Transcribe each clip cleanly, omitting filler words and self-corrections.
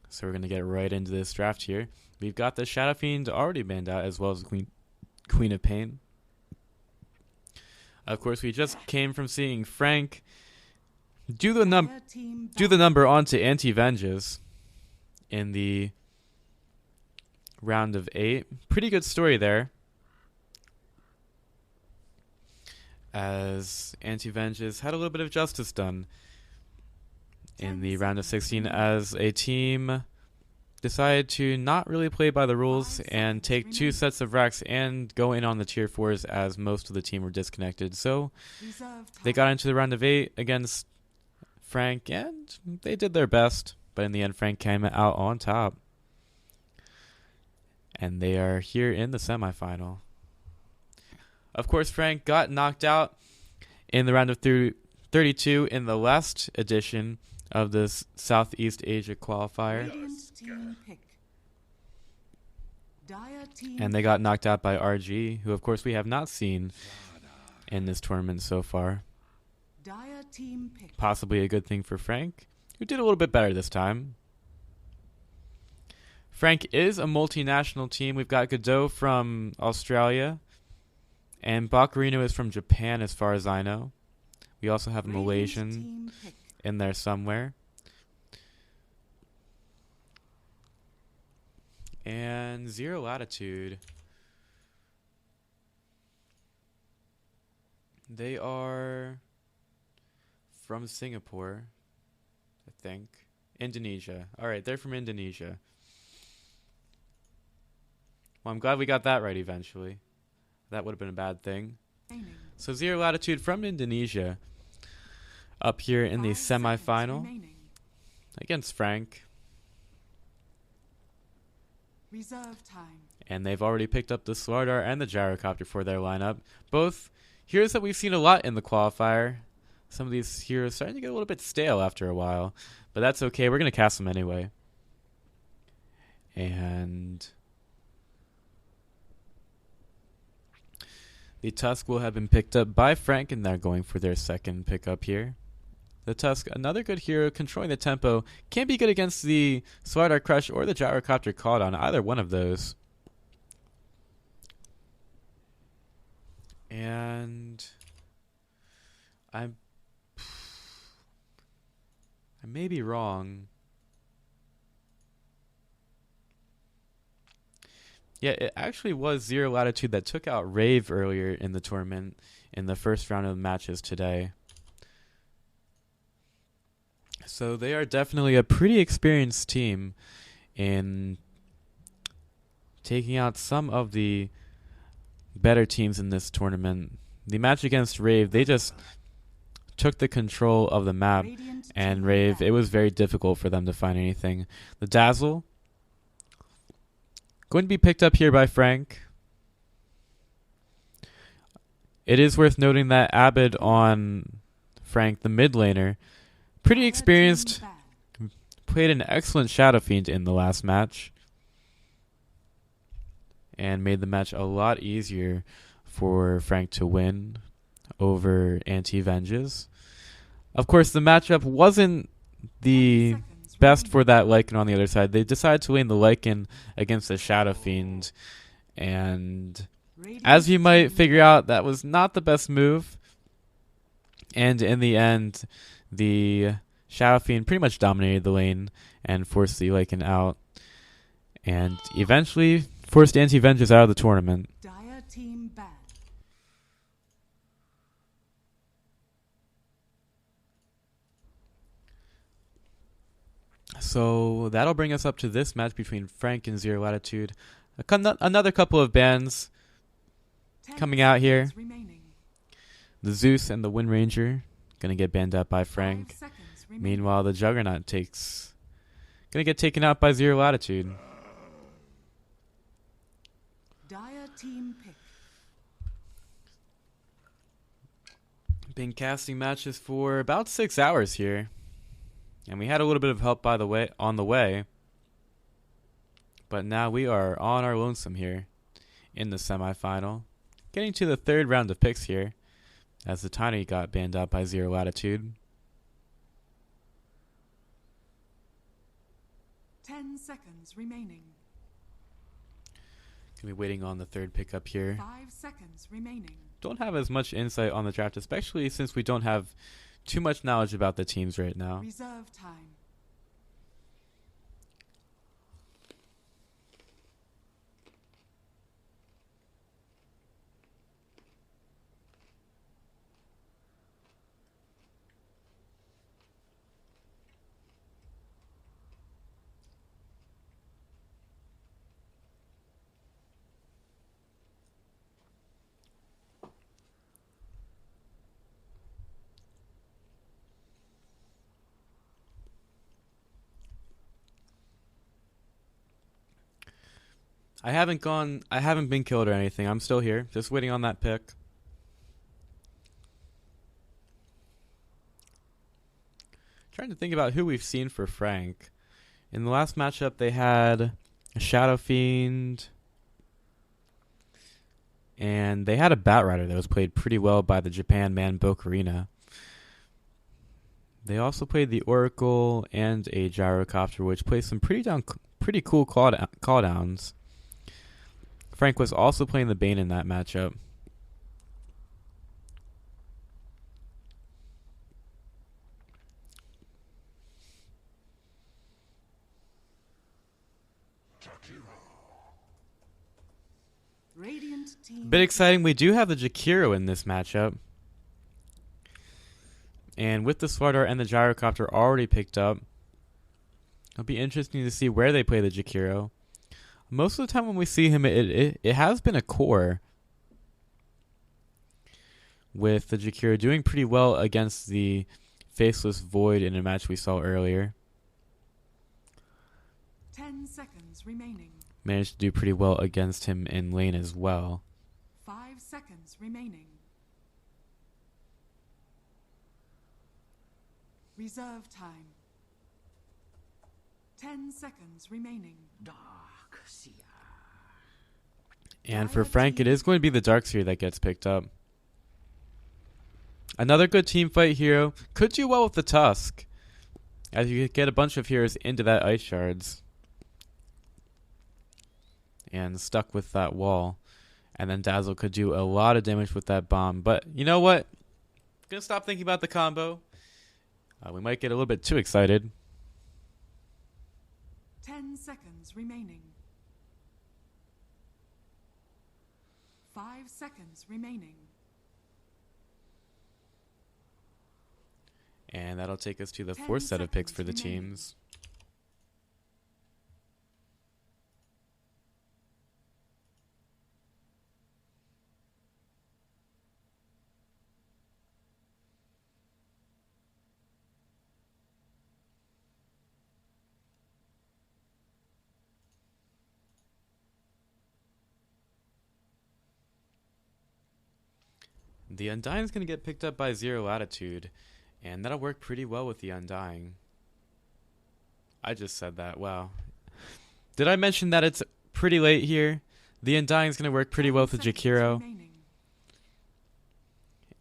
So we're going to get right into this draft here. We've got the Shadow Fiend already banned out, as well as the Queen of Pain. Of course, we just came from seeing Frank do the number onto Anti-Venges in the round of 8. Pretty good story there, as Anti-Venges had a little bit of justice done in the round of 16 as a team decided to not really play by the rules and take 2 sets of racks and go in on the tier 4s, as most of the team were disconnected. So they got into the round of 8 against Frank, and they did their best, but in the end Frank came out on top, and they are here in the semifinal. Of course, Frank got knocked out in the round of 32 in the last edition of the Southeast Asia qualifier, and they got knocked out by RG, who of course we have not seen in this tournament so far. Possibly a good thing for Frank, who did a little bit better this time. Frank is a multinational team. We've got Godot from Australia, and Bakarino is from Japan as far as I know. We also have a Malaysian in there somewhere. And Zero Latitude. They are from Singapore, I think. Indonesia. Alright, they're from Indonesia. Well, I'm glad we got that right eventually. That would have been a bad thing. So Zero Latitude from Indonesia up here in the semifinal against Frank. And they've already picked up the Slardar and the Gyrocopter for their lineup. Both heroes that we've seen a lot in the qualifier. Some of these heroes starting to get a little bit stale after a while, but that's okay. We're going to cast them anyway. And the Tusk will have been picked up by Frank, and they're going for their second pickup here. The Tusk, another good hero, controlling the tempo. Can be good against the Slardar Crush or the Gyrocopter called on, either one of those. And I may be wrong. Yeah, it actually was Zero Latitude that took out Rave earlier in the tournament in the first round of the matches today. So they are definitely a pretty experienced team in taking out some of the better teams in this tournament. The match against Rave, they just took the control of the map, and Rave, it was very difficult for them to find anything. The Dazzle, going to be picked up here by Frank. It is worth noting that Abed on Frank, the mid laner, pretty experienced, played an excellent Shadow Fiend in the last match, and made the match a lot easier for Frank to win over Anti-Venges. Of course, the matchup wasn't the best for that Lycan on the other side. They decided to lane the Lycan against the Shadow Fiend, and as you might figure out, that was not the best move. And in the end, the Shadow Fiend pretty much dominated the lane and forced the Lycan out, and eventually forced Anti-Venges out of the tournament. So that'll bring us up to this match between Frank and Zero Latitude. Another couple of bans coming out here. The Zeus and the Wind Ranger gonna get banned out by Frank. Meanwhile, the Juggernaut gonna get taken out by Zero Latitude. Been casting matches for about 6 hours here, and we had a little bit of help on the way. But now we are on our lonesome here in the semifinal, getting to the third round of picks here, as the Tiny got banned out by Zero Latitude. 10 seconds remaining. Gonna be waiting on the third pickup here. 5 seconds remaining. Don't have as much insight on the draft, especially since we don't have too much knowledge about the teams right now. Reserve time. I haven't been killed or anything. I'm still here, just waiting on that pick. Trying to think about who we've seen for Frank. In the last matchup, they had a Shadow Fiend, and they had a Bat Rider that was played pretty well by the Japan man Bokarina. They also played the Oracle and a Gyrocopter, which plays some pretty cool call downs. Frank was also playing the Bane in that matchup. Bit exciting, we do have the Jakiro in this matchup. And with the Sword Art and the Gyrocopter already picked up, it'll be interesting to see where they play the Jakiro. Most of the time when we see him, it has been a core, with the Jakiro doing pretty well against the Faceless Void in a match we saw earlier. 10 seconds remaining. Managed to do pretty well against him in lane as well. 5 seconds remaining. Reserve time. 10 seconds remaining. And for Frank, it is going to be the Darkseer that gets picked up. Another good team fight hero. Could do well with the Tusk, as you get a bunch of heroes into that Ice Shards. And stuck with that wall. And then Dazzle could do a lot of damage with that bomb. But you know what? I'm going to stop thinking about the combo. We might get a little bit too excited. 10 seconds remaining. 5 seconds remaining. And that'll take us to the fourth set of picks for the teams. The Undying is going to get picked up by Zero Latitude, and that'll work pretty well with the Undying. I just said that, wow. Did I mention that it's pretty late here? The Undying is going to work pretty well with the Jakiro.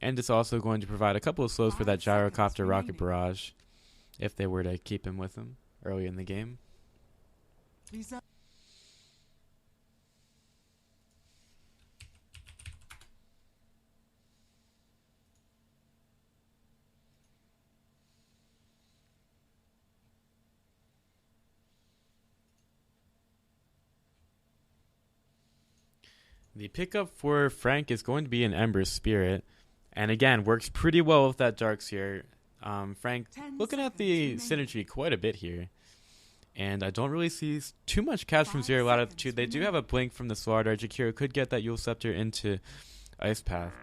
And it's also going to provide a couple of slows for that Gyrocopter Rocket Barrage, if they were to keep him with them early in the game. The pickup for Frank is going to be an Ember Spirit. And again, works pretty well with that Darkseer. Frank, looking at the synergy quite a bit here. And I don't really see too much catch from Zero Latitude. They do have a blink from the Sword Art. Jakiro could get that Yule Scepter into Ice Path.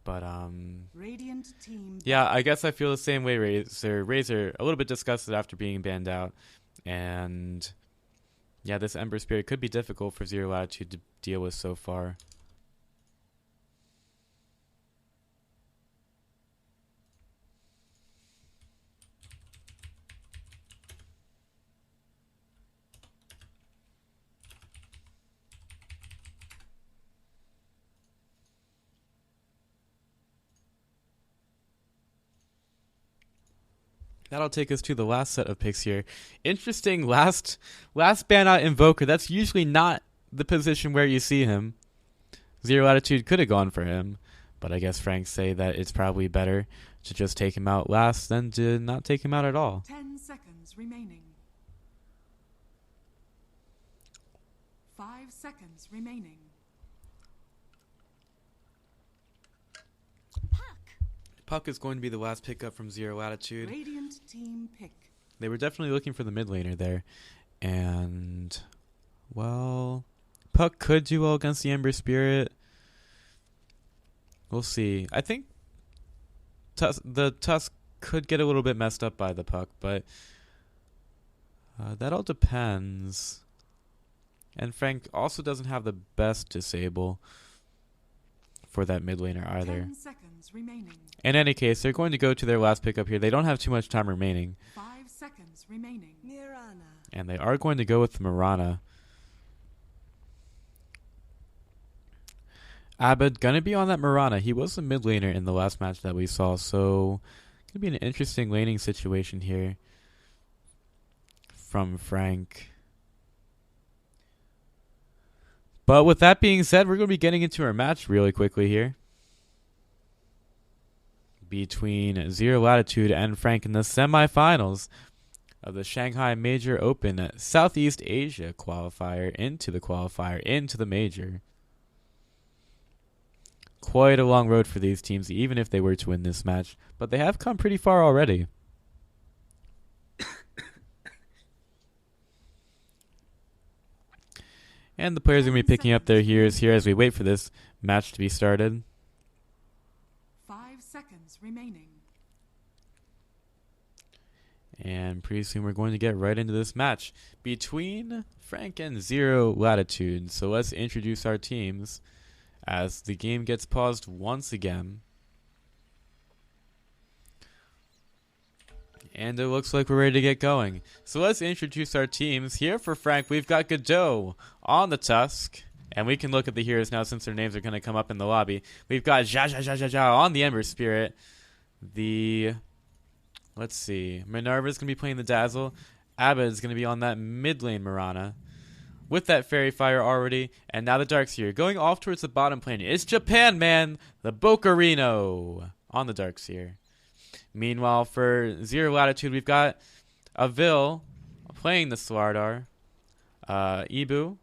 But, yeah, I guess I feel the same way, Razor, a little bit disgusted after being banned out. And yeah, this Ember Spirit could be difficult for Zero Latitude to deal with so far. That'll take us to the last set of picks here. Interesting last ban out Invoker. That's usually not the position where you see him. Zero Latitude could have gone for him, but I guess Frank say that it's probably better to just take him out last than to not take him out at all. 10 seconds remaining. 5 seconds remaining. Puck is going to be the last pickup from Zero Latitude. Radiant team pick. They were definitely looking for the mid laner there. And, well, Puck could do well against the Ember Spirit. We'll see. I think the Tusk could get a little bit messed up by the Puck, but that all depends. And Frank also doesn't have the best disable for that mid laner either. 10 seconds remaining. In any case, they're going to go to their last pickup here. They don't have too much time remaining. 5 seconds remaining. Mirana. And they are going to go with Mirana. Abed gonna be on that Mirana. He was the mid laner in the last match that we saw, so gonna be an interesting laning situation here from Frank. But with that being said, we're gonna be getting into our match really quickly here between Zero Latitude and Frank in the semifinals of the Shanghai Major Open Southeast Asia qualifier into the Major. Quite a long road for these teams, even if they were to win this match, but they have come pretty far already. And the players are going to be picking up their heroes here as we wait for this match to be started. 5 seconds remaining. And pretty soon we're going to get right into this match between Frank and Zero Latitude. So let's introduce our teams as the game gets paused once again. And it looks like we're ready to get going. So let's introduce our teams. Here for Frank, we've got Godot on the Tusk. And we can look at the heroes now since their names are going to come up in the lobby. We've got Ja on the Ember Spirit. Let's see. Minerva's going to be playing the Dazzle. Abed's going to be on that mid lane Mirana. With that Fairy Fire already. And now the Darkseer. Going off towards the bottom plane. It's Japan, man. The Bocarino on the Darkseer. Meanwhile, for Zero Latitude, we've got Avil playing the Slardar. Ibu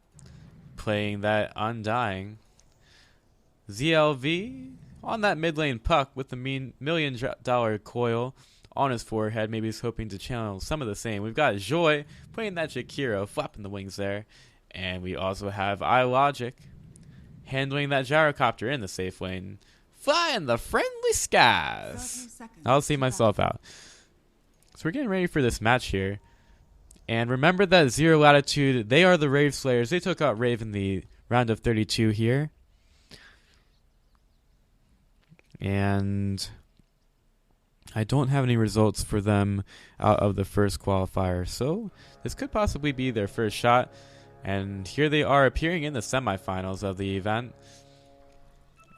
playing that Undying. ZLV on that mid lane Puck with the $1 million coil on his forehead. Maybe he's hoping to channel some of the same. We've got Joy playing that Jakiro, flapping the wings there. And we also have iLogic handling that gyrocopter in the safe lane. Flying the friendly skies. I'll see myself out. So we're getting ready for this match here. And remember that Zero Latitude, they are the Rave Slayers. They took out Rave in the round of 32 here. And I don't have any results for them out of the first qualifier. So this could possibly be their first shot. And here they are appearing in the semifinals of the event.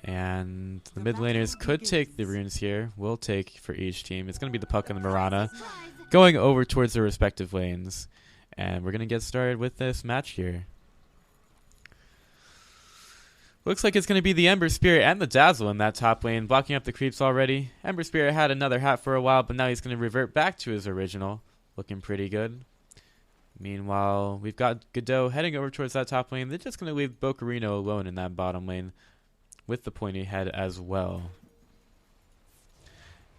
And the mid laners could take the runes here. We'll take for each team. It's going to be the Puck and the Mirana going over towards their respective lanes. And we're going to get started with this match here. Looks like it's going to be the Ember Spirit and the Dazzle in that top lane, blocking up the creeps already. Ember Spirit had another hat for a while, but now he's going to revert back to his original. Looking pretty good. Meanwhile, we've got Godot heading over towards that top lane. They're just going to leave Bocarino alone in that bottom lane with the pointy head as well.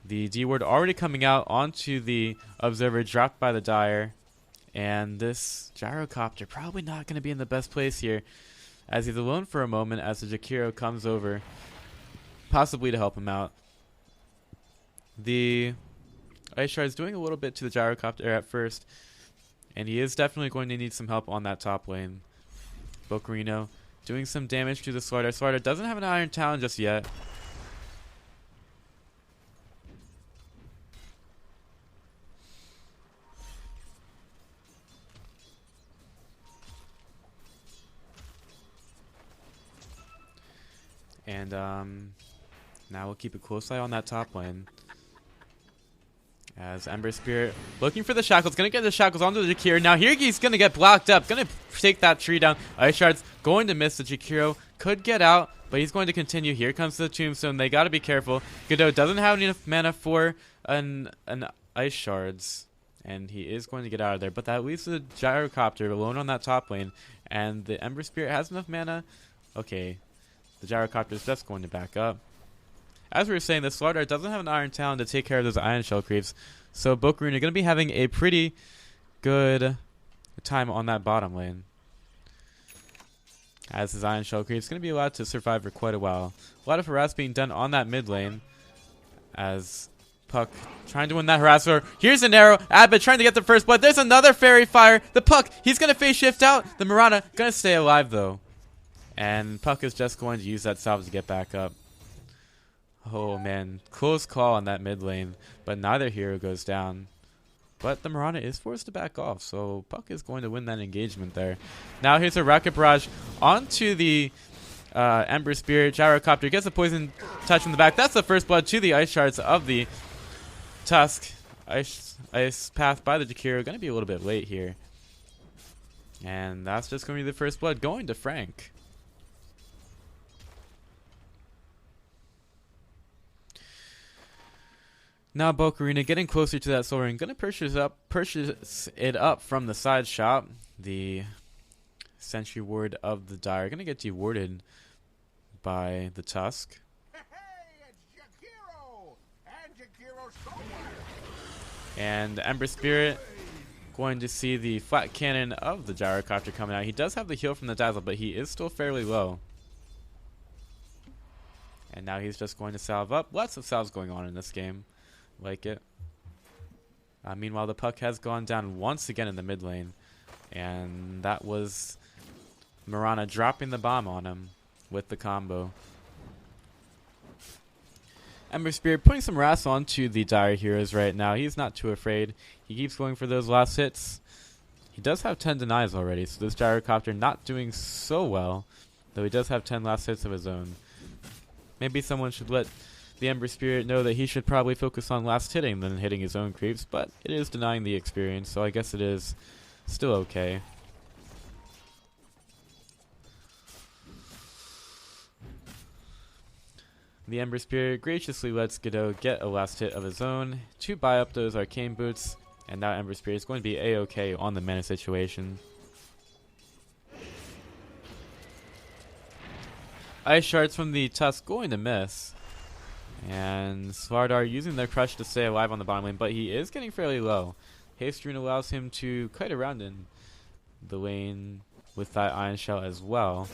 The D-ward already coming out onto the Observer, dropped by the Dire. And this gyrocopter probably not going to be in the best place here, as he's alone for a moment as the Jakiro comes over, possibly to help him out. The Ice Shard is doing a little bit to the gyrocopter at first, and he is definitely going to need some help on that top lane. Bocarino doing some damage to the Slardar. Slardar doesn't have an Iron Talon just yet. And now we'll keep a close eye on that top lane As Ember Spirit looking for the shackles, gonna get the shackles onto the Jakiro. Now here he's gonna get blocked up, gonna take that tree down. Ice Shards going to miss the Jakiro, could get out, but he's going to continue. Here comes the Tombstone, they gotta be careful. Godot doesn't have enough mana for an Ice Shards, and he is going to get out of there, but that leaves the Gyrocopter alone on that top lane, and the Ember Spirit has enough mana. Okay, the Gyrocopter is just going to back up. As we were saying, the Slardar doesn't have an Iron Talon to take care of those Iron Shell creeps, so Bokaruna are going to be having a pretty good time on that bottom lane. As his Iron Shell creeps going to be allowed to survive for quite a while. A lot of harass being done on that mid lane, as Puck trying to win that harasser. Here's an arrow. Abbott trying to get the first blood. There's another Fairy Fire. The Puck, he's going to phase shift out. The Mirana going to stay alive though. And Puck is just going to use that salve to get back up. Oh man, close call on that mid lane, but neither hero goes down. But the Mirana is forced to back off, so Puck is going to win that engagement there. Now here's a Rocket Barrage onto the Ember Spirit. Gyrocopter gets a poison touch from the back. That's the first blood to the Ice Shards of the Tusk. Ice Path by the Jakiro, going to be a little bit late here. And that's just going to be the first blood going to Frank. Now Bokaruna getting closer to that soul ring, gonna purchase it up from the side shop. The Sentry Ward of the Dire gonna get dewarded by the Tusk. Hey, it's Jakiro! And Jakiro's somewhere! And Ember Spirit going to see the flat cannon of the Gyrocopter coming out. He does have the heal from the Dazzle, but he is still fairly low. And now he's just going to salve up. Lots of salves going on in this game. Like it. Meanwhile, the Puck has gone down once again in the mid lane, and that was Mirana dropping the bomb on him with the combo. Ember Spirit putting some wrath onto the Dire heroes right now. He's not too afraid. He keeps going for those last hits. He does have 10 denies already, so this Gyrocopter not doing so well, though he does have 10 last hits of his own. Maybe someone should let the Ember Spirit know that he should probably focus on last hitting than hitting his own creeps, but it is denying the experience, so I guess it is still okay. The Ember Spirit graciously lets Godot get a last hit of his own to buy up those arcane boots, and now Ember Spirit is going to be a-okay on the mana situation. Ice Shards from the Tusk going to miss. And Slardar using their crush to stay alive on the bottom lane, but he is getting fairly low. Haste Rune allows him to kite around in the lane with that Iron Shell as well.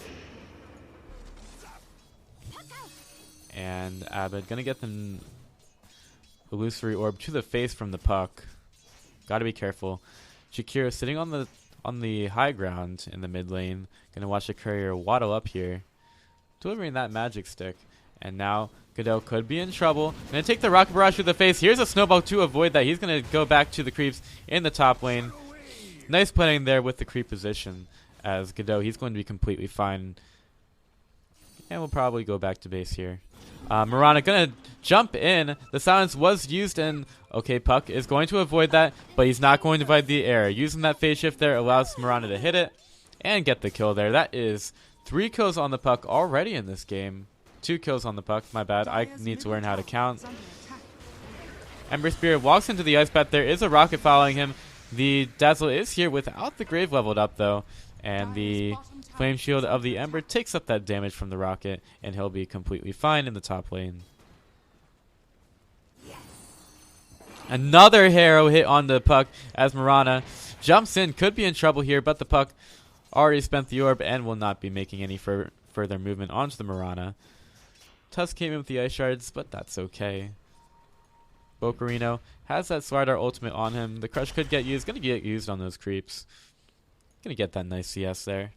And Abbott gonna get the Illusory Orb to the face from the Puck. Gotta be careful. Jakiro sitting on the high ground in the mid lane. Gonna watch the courier waddle up here, delivering that magic stick. And now Godot could be in trouble. Gonna take the Rocket Barrage to the face. Here's a snowball to avoid that. He's gonna go back to the creeps in the top lane. Nice playing there with the creep position as Godot. He's going to be completely fine. And we'll probably go back to base here. Mirana gonna jump in. The silence was used, and okay, Puck is going to avoid that, but he's not going to avoid the air. Using that phase shift there allows Mirana to hit it and get the kill there. That is 3 kills on the Puck already in this game. 2 kills on the Puck, my bad. I need to learn how to count. Ember Spirit walks into the ice bath. There is a rocket following him. The Dazzle is here without the Grave leveled up though. And the Flame Shield of the Ember takes up that damage from the rocket, and he'll be completely fine in the top lane. Another Harrow hit on the Puck as Mirana jumps in. Could be in trouble here, but the Puck already spent the orb and will not be making any further movement onto the Mirana. Tusk came in with the Ice Shards, but that's okay. Bokarino has that Slardar ultimate on him. The Crush could get used. Gonna get used on those creeps. Gonna get that nice CS there.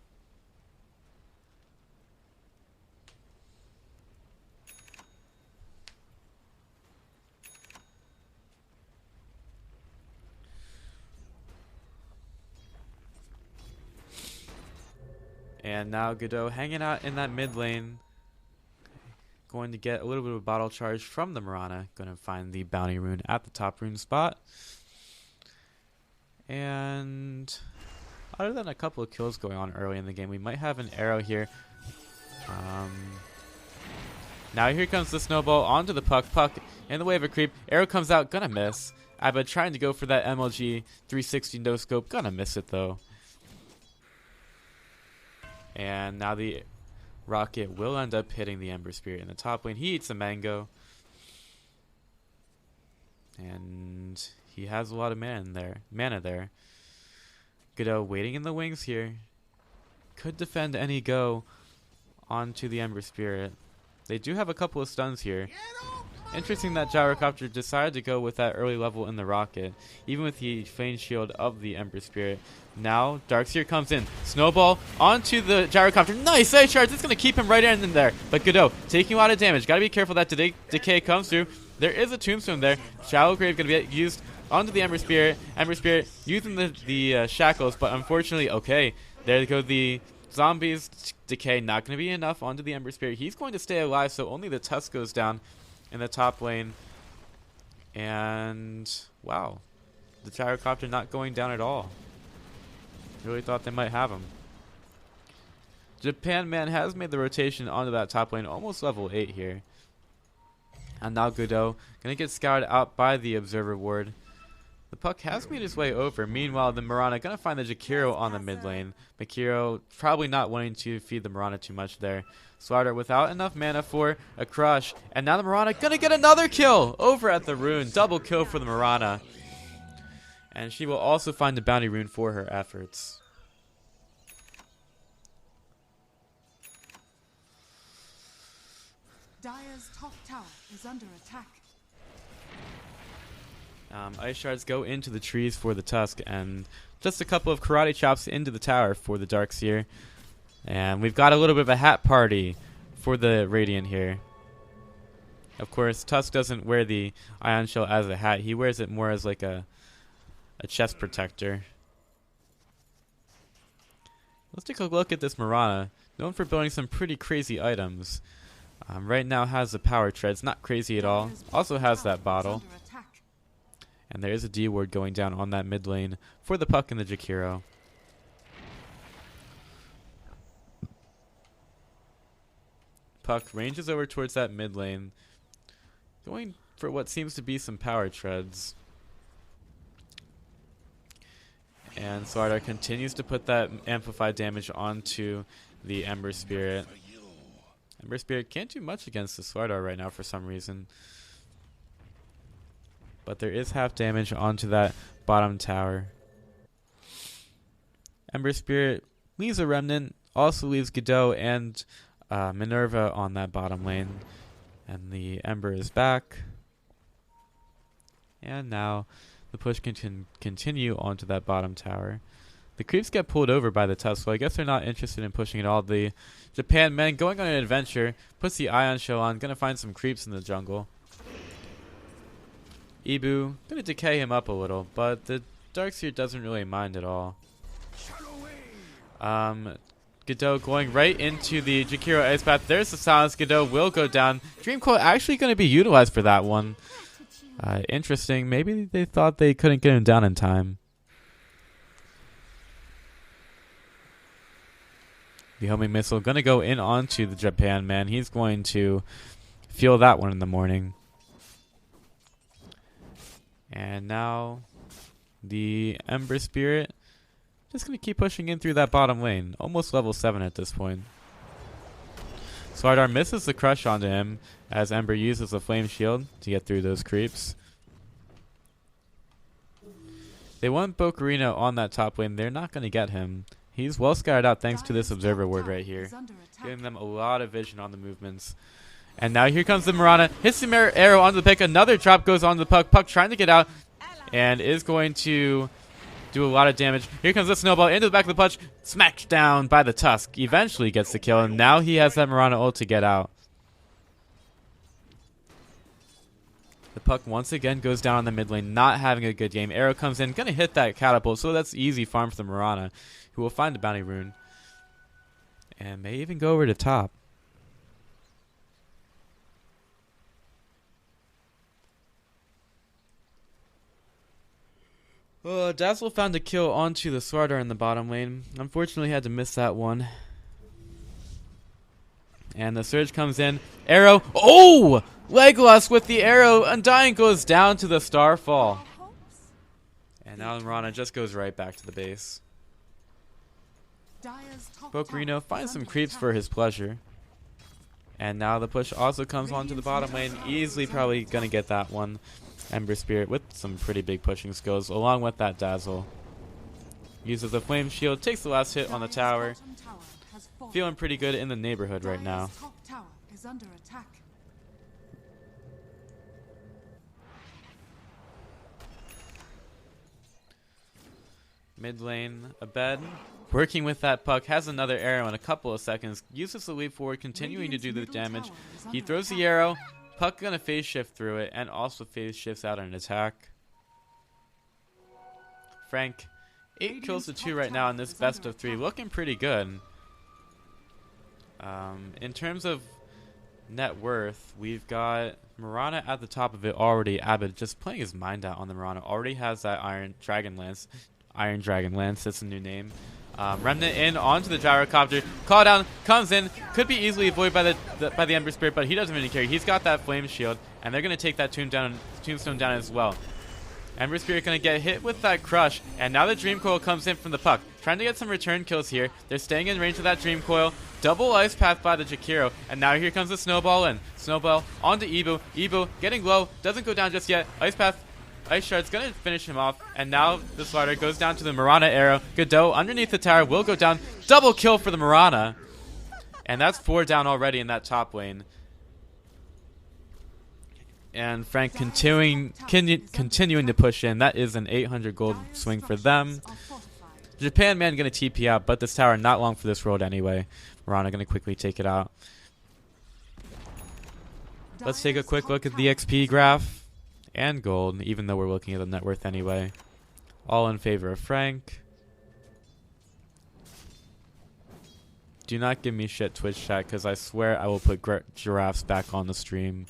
And now Godot hanging out in that mid lane. going to get a little bit of a bottle charge from the Mirana. Going to find the bounty rune at the top rune spot. And other than a couple of kills going on early in the game, we might have an arrow here. Now here comes the snowball onto the puck. Puck in the way of a creep. Arrow comes out, gonna miss. I've been trying to go for that MLG 360 no scope, gonna miss it though. And now the rocket will end up hitting the Ember Spirit in the top lane. He eats a mango. And he has a lot of mana there. Godot waiting in the wings here. Could defend any go onto the Ember Spirit. They do have a couple of stuns here. Interesting that Gyrocopter decided to go with that early level in the rocket, even with the Flame Shield of the Ember Spirit. Now, Darkseer comes in. Snowball onto the Gyrocopter. Nice A charge. It's going to keep him right in there. But Godot taking a lot of damage. Got to be careful that decay comes through. There is a Tombstone there. Shallow Grave going to be used onto the Ember Spirit. Ember Spirit using the shackles, but unfortunately, okay. There go the zombies. Decay not going to be enough onto the Ember Spirit. He's going to stay alive, so only the Tusk goes down in the top lane. And wow, the Gyrocopter not going down at all. Really thought they might have him. Japan Man has made the rotation onto that top lane, almost level 8 here. And now Godot gonna get scouted out by the Observer Ward. The puck has made his way over. Meanwhile, the Mirana gonna find the Jakiro on the mid lane. Makiro probably not wanting to feed the Mirana too much there. Slider without enough mana for a crush. And now the Mirana gonna get another kill over at the rune. Double kill for the Mirana. And she will also find the bounty rune for her efforts. Dire's top tower is under attack. Ice shards go into the trees for the Tusk, and just a couple of karate chops into the tower for the Darkseer. And we've got a little bit of a hat party for the Radiant here. Of course, Tusk doesn't wear the Ion Shell as a hat. He wears it more as like a chest protector. Let's take a look at this Mirana, known for building some pretty crazy items. Right now has the power treads, not crazy at all. Also has that bottle. And there is a D ward going down on that mid lane for the puck and the Jakiro. Puck ranges over towards that mid lane, going for what seems to be some power treads. And Slardar continues to put that amplified damage onto the Ember Spirit. Ember Spirit can't do much against the Slardar right now for some reason. But there is half damage onto that bottom tower. Ember Spirit leaves a remnant, also leaves Godot and Minerva on that bottom lane. And the Ember is back. And now the push can continue onto that bottom tower. The creeps get pulled over by the Tusk, so I guess they're not interested in pushing at all. The Japan men going on an adventure, puts the Ion Shell on, gonna find some creeps in the jungle. Ibu, gonna decay him up a little, but the Darkseer doesn't really mind at all. Godot going right into the Jakiro Ice Path. There's the silence. Godot will go down. Dreamcoat actually going to be utilized for that one. Interesting. Maybe they thought they couldn't get him down in time. The homing missile going to go in onto the Japan man. He's going to feel that one in the morning. And now the Ember Spirit just going to keep pushing in through that bottom lane. Almost level 7 at this point. Slardar misses the crush onto him as Ember uses the flame shield to get through those creeps. They want Bokarino on that top lane. They're not going to get him. He's well scattered out thanks to this observer ward right here, giving them a lot of vision on the movements. And now here comes the Mirana. Hits the arrow onto the pick. Another drop goes onto the puck. Puck trying to get out and is going to do a lot of damage. Here comes the snowball into the back of the punch. Smacked down by the Tusk. Eventually gets the kill. And now he has that Mirana ult to get out. The puck once again goes down on the mid lane. Not having a good game. Arrow comes in. Going to hit that catapult. So that's easy farm for the Mirana, who will find the bounty rune. And may even go over to top. Dazzle found a kill onto the Swardar in the bottom lane. Unfortunately, had to miss that one. And the Surge comes in. Arrow. Oh! Legolas with the arrow. Undying goes down to the Starfall. And now Mirana just goes right back to the base. Bokrino finds some creeps for his pleasure. And now the push also comes onto the bottom lane. Easily probably going to get that one. Ember Spirit with some pretty big pushing skills along with that Dazzle. Uses the Flame Shield, takes the last hit on the tower. Feeling pretty good in the neighborhood right now. Mid lane, Abed, working with that puck, has another arrow in a couple of seconds, uses the leap forward, continuing to do the damage. He throws the arrow, puck gonna phase shift through it, and also phase shifts out an attack. Frank, 8 kills to 2 right now in this best of 3, looking pretty good. In terms of net worth, we've got Mirana at the top of it already. Abed just playing his mind out on the Mirana, already has that Iron Dragon Lance, that's a new name. Remnant in onto the gyrocopter. Call down comes in. Could be easily avoided by the Ember Spirit, but he doesn't really care. He's got that Flame Shield, and they're gonna take that Tombstone down as well. Ember Spirit gonna get hit with that Crush, and now the Dream Coil comes in from the puck. Trying to get some return kills here. They're staying in range of that Dream Coil. Double Ice Path by the Jakiro, and now here comes the Snowball in. Snowball onto Ebu. Ebu getting low, doesn't go down just yet. Ice Path. Ice Shard's gonna finish him off, and now the Slider goes down to the Mirana arrow. Godot underneath the tower will go down. Double kill for the Mirana. And that's 4 down already in that top lane. And Frank continuing to push in. That is an 800 gold swing for them. Japan Man gonna TP out, but this tower not long for this road anyway. Mirana gonna quickly take it out. Let's take a quick look at the XP graph. And gold, even though we're looking at the net worth anyway. All in favor of Frank. Do not give me shit, Twitch chat, because I swear I will put giraffes back on the stream.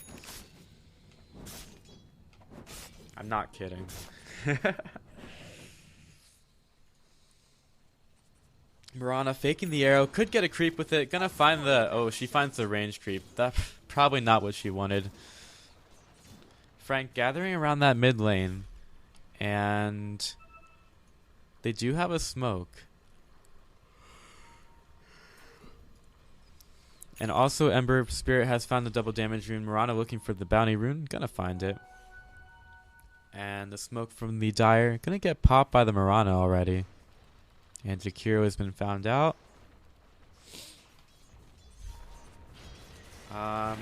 I'm not kidding. Mirana faking the arrow, could get a creep with it. Gonna find the... Oh, she finds the range creep. That's probably not what she wanted. Frank gathering around that mid lane, and they do have a smoke. And also Ember Spirit has found the double damage rune. Mirana looking for the bounty rune, gonna find it. And the smoke from the Dire, gonna get popped by the Mirana already. And Jakiro has been found out.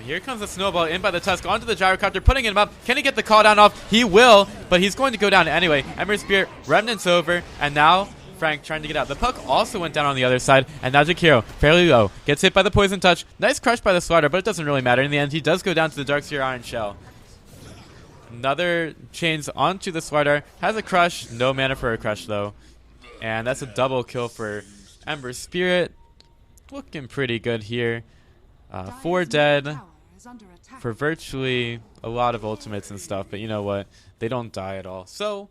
Here comes the Snowball in by the Tusk onto the Gyrocopter, putting him up. Can he get the call down off? He will, but he's going to go down anyway. Ember Spirit, Remnant's over, and now Frank trying to get out. The puck also went down on the other side, and now Jakiro, fairly low, gets hit by the Poison Touch. Nice crush by the Slider, but it doesn't really matter. In the end, he does go down to the Darkseer Iron Shell. Another chains onto the Slider, has a crush, no mana for a crush though. And that's a double kill for Ember Spirit. Looking pretty good here. 4 dead for virtually a lot of ultimates and stuff, but you know what? They don't die at all. So,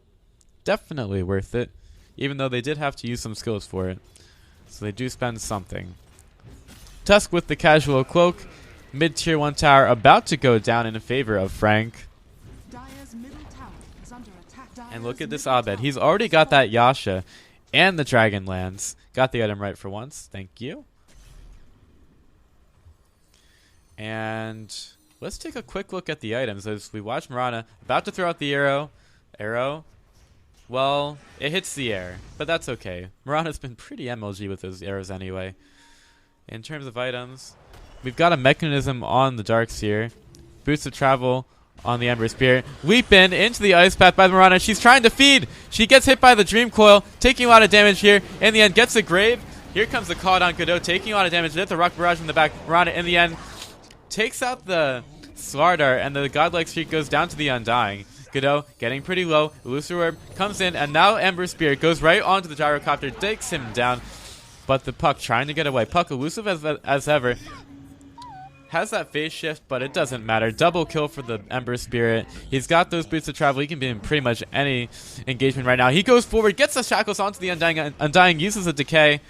definitely worth it, even though they did have to use some skills for it. So they do spend something. Tusk with the casual cloak. Mid-tier 1 tower about to go down in favor of Frank. And look at this Abed. He's already got that Yasha and the Dragon Lance. Got the item right for once. Thank you. And let's take a quick look at the items as we watch Mirana about to throw out the arrow. Arrow. Well, it hits the air, but that's okay. Mirana's been pretty MLG with those arrows anyway. In terms of items, we've got a mechanism on the Darkseer. Boost of travel on the Ember Spirit. Leap in into the Ice Path by the Mirana. She's trying to feed. She gets hit by the Dream Coil, taking a lot of damage here. In the end, gets the Grave. Here comes the call down Godot, taking a lot of damage. Hit the Rock Barrage in the back. Mirana, in the end, takes out the Slardar, and the Godlike Streak goes down to the Undying. Godot getting pretty low. Elusive Orb comes in, and now Ember Spirit goes right onto the Gyrocopter, takes him down. But the Puck trying to get away. Puck elusive as ever. Has that phase shift, but it doesn't matter. Double kill for the Ember Spirit. He's got those boots of travel. He can be in pretty much any engagement right now. He goes forward, gets the shackles onto the Undying. Undying uses a decay,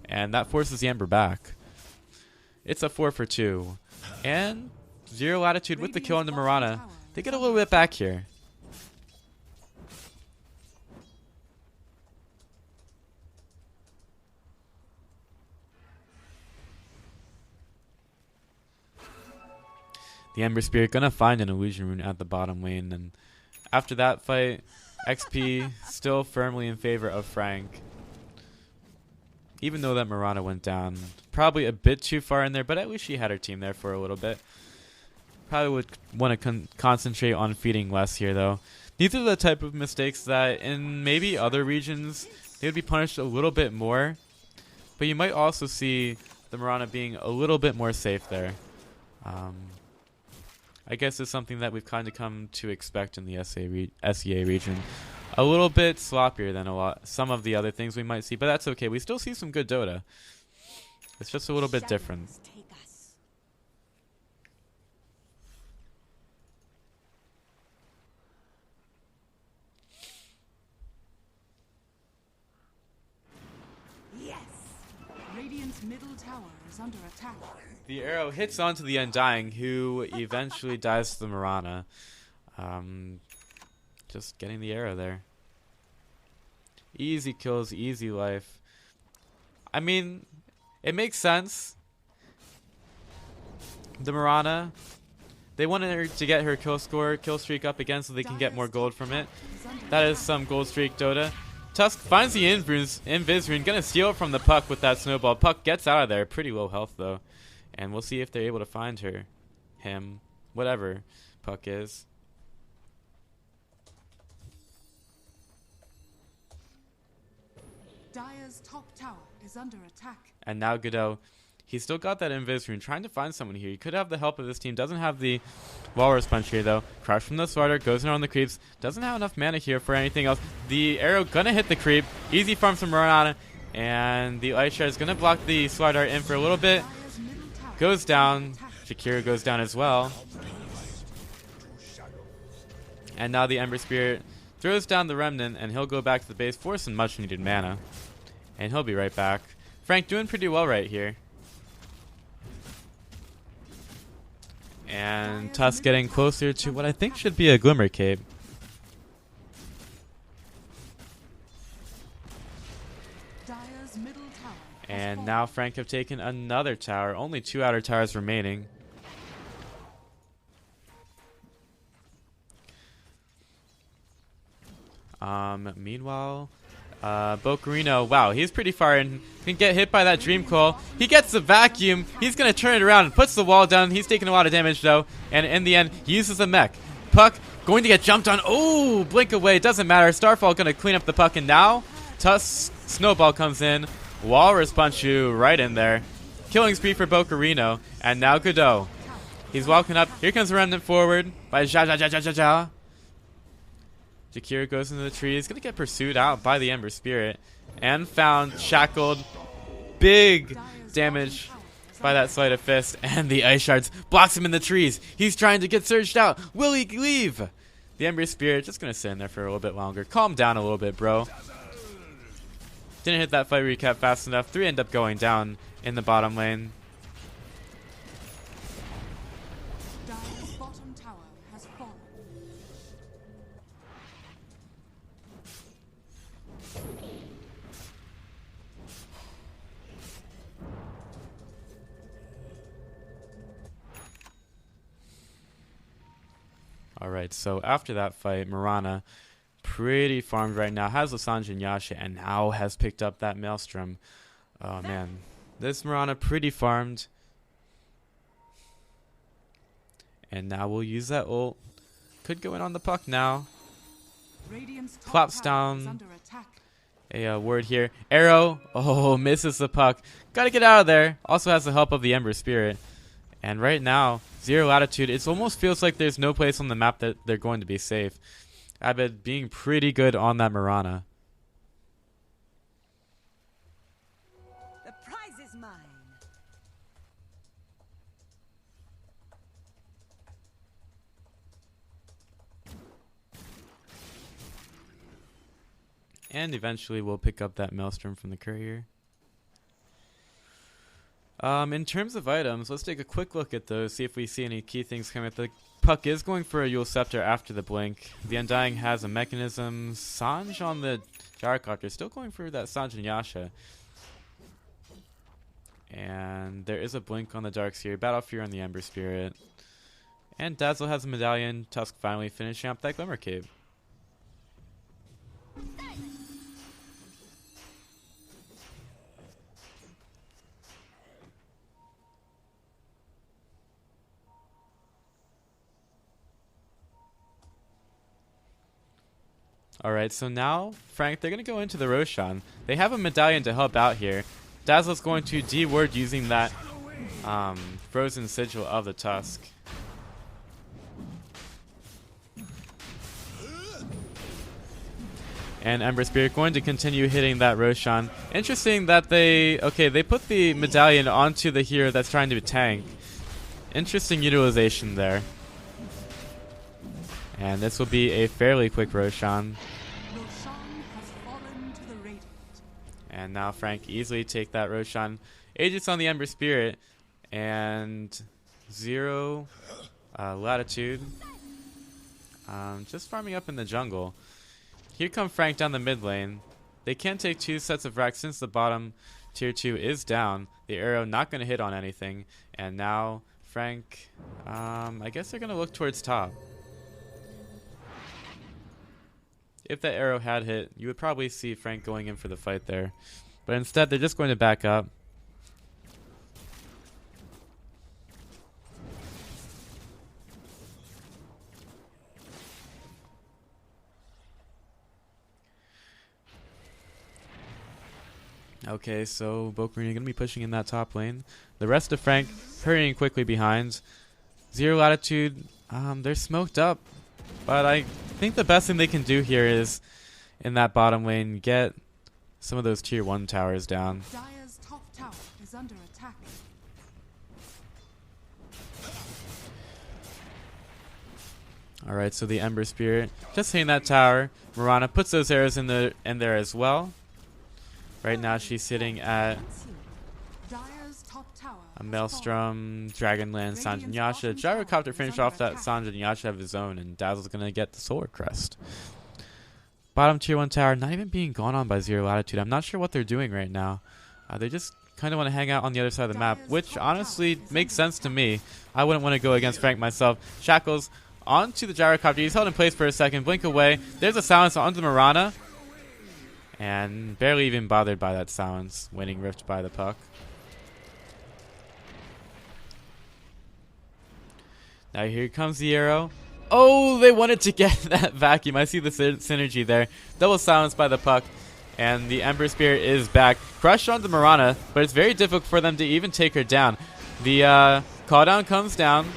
and that forces the Ember back. It's a 4 for 2. And zero latitude with the kill on the Mirana. They get a little bit back here. The Ember Spirit gonna find an illusion rune at the bottom lane, and after that fight, XP still firmly in favor of Frank. Even though that Mirana went down, probably a bit too far in there, but at least she had her team there for a little bit. Probably would want to concentrate on feeding less here, though. These are the type of mistakes that in maybe other regions they would be punished a little bit more, but you might also see the Mirana being a little bit more safe there. I guess it's something that we've kind of come to expect in the SEA region. A little bit sloppier than some of the other things we might see, but that's okay. We still see some good Dota. It's just a little bit different. Yes. Radiant's middle tower is under attack. The arrow hits onto the Undying, who eventually dies to the Mirana. Just getting the arrow there. Easy kills, easy life. I mean, it makes sense. The Mirana, they wanted her to get her kill streak up again so they can get more gold from it. That is some gold streak Dota. Tusk finds the Invis rune, gonna steal it from the Puck with that snowball. Puck gets out of there, pretty low health though. And we'll see if they're able to find her, him, whatever Puck is. Dire's top tower is under attack. And now Godot, he's still got that Invis rune, trying to find someone here. He could have the help of this team. Doesn't have the Walrus Punch here though. Crush from the Slider, goes in on the creeps. Doesn't have enough mana here for anything else. The arrow gonna hit the creep. Easy farm from Mirana. And the Ice Shard is gonna block the Slider in for a little bit. Goes down. Shakira goes down as well. And now the Ember Spirit throws down the Remnant, and he'll go back to the base for some much needed mana. And he'll be right back. Frank doing pretty well right here. And Tusk getting closer to what I think should be a Glimmer Cape. And now Frank have taken another tower. Only 2 outer towers remaining. Meanwhile, Bocarino, wow, he's pretty far in. Can get hit by that Dream Coil. He gets the vacuum. He's going to turn it around and puts the wall down. He's taking a lot of damage, though. And in the end, he uses a mech. Puck going to get jumped on. Oh, blink away. Doesn't matter. Starfall going to clean up the Puck. And now, Tusk Snowball comes in. Walrus Punch you right in there. Killing spree for Bocarino. And now Godot. He's walking up. Here comes the Remnant forward by Ja. Jakira goes into the tree. He's going to get pursued out by the Ember Spirit. And found, shackled. Big damage by that Sleight of Fist. And the Ice Shards blocks him in the trees. He's trying to get surged out. Will he leave? The Ember Spirit just going to sit in there for a little bit longer. Calm down a little bit, bro. Didn't hit that fight recap fast enough. 3 end up going down in the bottom lane. Dire's bottom tower has fallen. Alright, so after that fight, Mirana, pretty farmed right now, has Lissandra and Yasha, and now has picked up that Maelstrom. Oh man, this Mirana pretty farmed. And now we'll use that ult. Could go in on the Puck now. Radiant's top Claps tower is down. under attack. A word here. Arrow. Oh, misses the Puck. Gotta get out of there. Also has the help of the Ember Spirit. And right now, 0 latitude. It almost feels like there's no place on the map that they're going to be safe. Abed being pretty good on that Mirana. The prize is mine. And eventually we'll pick up that Maelstrom from the courier. In terms of items, let's take a quick look at those, see if we see any key things coming up. The Puck is going for a Yule Scepter after the blink. The Undying has a mechanism. Sanj on the Gyrocopter, still going for that Sanj and Yasha. And there is a blink on the Darkseer, Battle Fury on the Ember Spirit. And Dazzle has a medallion, Tusk finally finishing up that Glimmer Cape. Alright, so now, Frank, they're going to go into the Roshan. They have a medallion to help out here. Dazzle's going to D-word using that Frozen Sigil of the Tusk. And Ember Spirit going to continue hitting that Roshan. Interesting that they put the medallion onto the hero that's trying to tank. Interesting utilization there. And this will be a fairly quick Roshan. And now Frank easily take that Roshan. Aegis on the Ember Spirit. And 0 latitude. Just farming up in the jungle. Here come Frank down the mid lane. They can take 2 sets of racks since the bottom tier 2 is down. The arrow not going to hit on anything. And now Frank, I guess they're going to look towards top. If that arrow had hit, you would probably see Frank going in for the fight there. But instead, they're just going to back up. Okay, so Bokarina going to be pushing in that top lane. The rest of Frank hurrying quickly behind. 0 latitude, they're smoked up. But I think the best thing they can do here is, in that bottom lane, get some of those tier 1 towers down. Dire's top tower is under attack. Alright, so the Ember Spirit just hitting that tower. Mirana puts those arrows in there as well. Right now she's sitting at a Maelstrom, Dragonlance, Sanj and Yasha. Gyrocopter finished off that Sanj and Yasha of his own, and Dazzle's going to get the Solar Crest. Bottom tier 1 tower not even being gone on by 0 latitude. I'm not sure what they're doing right now. They just kind of want to hang out on the other side of the map, which honestly makes sense to me. I wouldn't want to go against Frank myself. Shackles onto the Gyrocopter. He's held in place for a second. Blink away. There's a silence onto Mirana. And barely even bothered by that silence. Winning Rift by the Puck. Now here comes the arrow. Oh, they wanted to get that vacuum. I see the synergy there. Double silence by the Puck. And the Ember Spirit is back. Crush onto Mirana, but it's very difficult for them to even take her down. The call down comes down.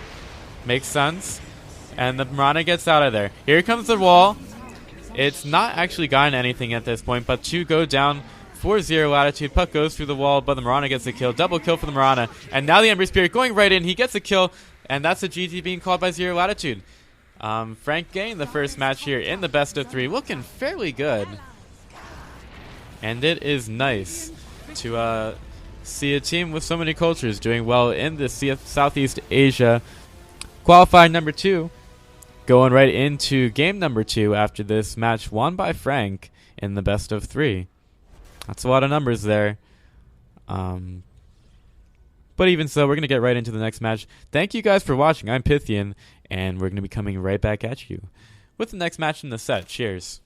Makes sense. And the Mirana gets out of there. Here comes the wall. It's not actually gotten anything at this point, but 2 go down for 0 latitude. Puck goes through the wall, but the Mirana gets a kill. Double kill for the Mirana. And now the Ember Spirit going right in. He gets a kill. And that's a GG being called by 0 latitude. Frank getting the first match here in the best of 3. Looking fairly good. And it is nice to see a team with so many cultures doing well in the Southeast Asia qualifier number 2. Going right into game number 2 after this match won by Frank in the best of 3. That's a lot of numbers there. But even so, we're going to get right into the next match. Thank you guys for watching. I'm Pythian, and we're going to be coming right back at you with the next match in the set. Cheers.